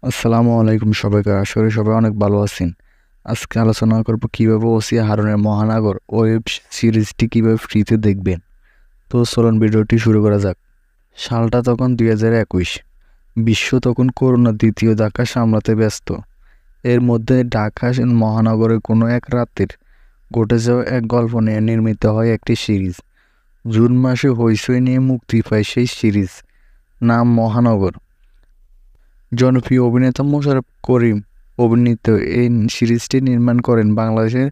আসসালামু আলাইকুম সবাইকে। আশা করি সবাই অনেক ভালো আছেন। আজকে আলোচনা করব কিভাবে ওসি হারুনের মহানগর ওয়েব সিরিজটি কিভাবে ফ্রিতে দেখবেন। তো চলুন ভিডিওটি শুরু করা যাক। সালটা তখন 2021। বিশ্ব তখন করোনার দ্বিতীয় ধাক্কা সামলাতে ব্যস্ত। এর মধ্যে ঢাকা মহানগরের কোনো এক রাতের ঘটে যাওয়া এক গল্প নিয়ে নির্মিত হয় একটি সিরিজ। জুন মাসে হইচই নিয়ে মুক্তি পায় সেই সিরিজ, নাম মহানগর। জনপ্রিয় অভিনেতা মোশাররফ করিম অভিনীত এই সিরিজটি নির্মাণ করেন বাংলাদেশের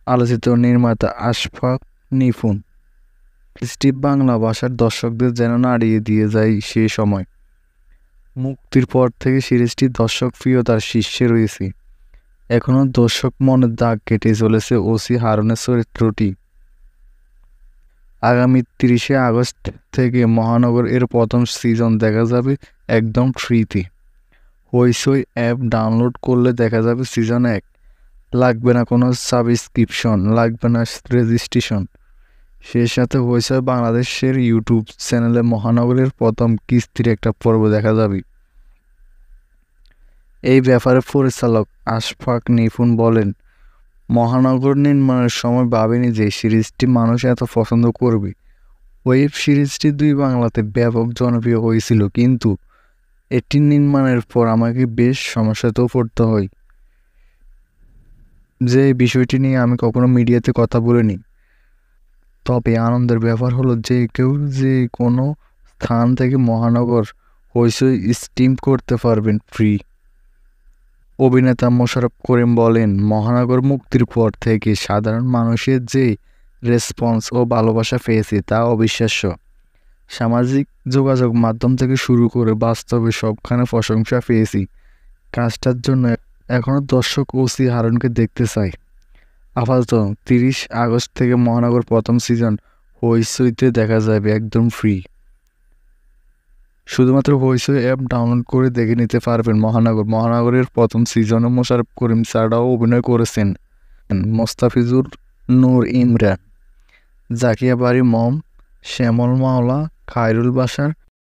আলোচিত নির্মাতা আশফাক নিপুণ। সিরিজটি বাংলা ভাষার দর্শকদের যেন নাড়িয়ে দিয়ে যায় সে সময়। মুক্তির পর থেকে সিরিজটি দর্শক প্রিয়তার শীর্ষে রয়েছে। এখনও দর্শক মনে দাগ কেটে চলেছে ওসি হারুনের চরিত্রটি। আগামী 30শে আগস্ট থেকে মহানগর এর প্রথম সিজন দেখা যাবে একদম ফ্রিতে। হইচই অ্যাপ ডাউনলোড করলে দেখা যাবে সিজন 1। লাগবে না কোনো সাবস্ক্রিপশন, লাগবে না রেজিস্ট্রেশন। সেই সাথে হইচই বাংলাদেশের ইউটিউব চ্যানেলে মহানগরের প্রথম কিস্তির একটা পর্ব দেখা যাবে। এই ব্যাপারে পরিচালক আশফাক নিপুণ বলেন, মহানগর নির্মাণের সময় ভাবিনি যে সিরিজটি মানুষ এত পছন্দ করবে। ওয়েব সিরিজটি 2 বাংলাতে ব্যাপক জনপ্রিয় হয়েছিল, কিন্তু এটি নির্মাণের পর আমাকে বেশ সমস্যাতেও পড়তে হয়। যে বিষয়টি নিয়ে আমি কখনো মিডিয়াতে কথা বলিনি। তবে আনন্দের ব্যাপার হলো যে কেউ যে কোনো স্থান থেকে মহানগর হইচই স্ট্রিম করতে পারবেন ফ্রি। অভিনেতা মোশাররফ করিম বলেন, মহানগর মুক্তির পর থেকে সাধারণ মানুষের যে রেসপন্স ও ভালোবাসা পেয়েছে তা অবিশ্বাস্য। সামাজিক যোগাযোগ মাধ্যম থেকে শুরু করে বাস্তবে সবখানে প্রশংসা পেয়েছি। কাজটার জন্য এখনও দর্শক ওসি হারুনকে দেখতে চায়। আপাতত 30 আগস্ট থেকে মহানগর প্রথম সিজন হইচইতে দেখা যাবে একদম ফ্রি। শুধুমাত্র হইচই অ্যাপ ডাউনলোড করে দেখে নিতে পারবেন মহানগরের প্রথম সিজনে মোশাররফ করিম ছাড়াও অভিনয় করেছেন মোস্তাফিজুর নূর ইমরান, জাকিয়া বারী মম, শ্যামল মাওলা, খায়রুল বাশার,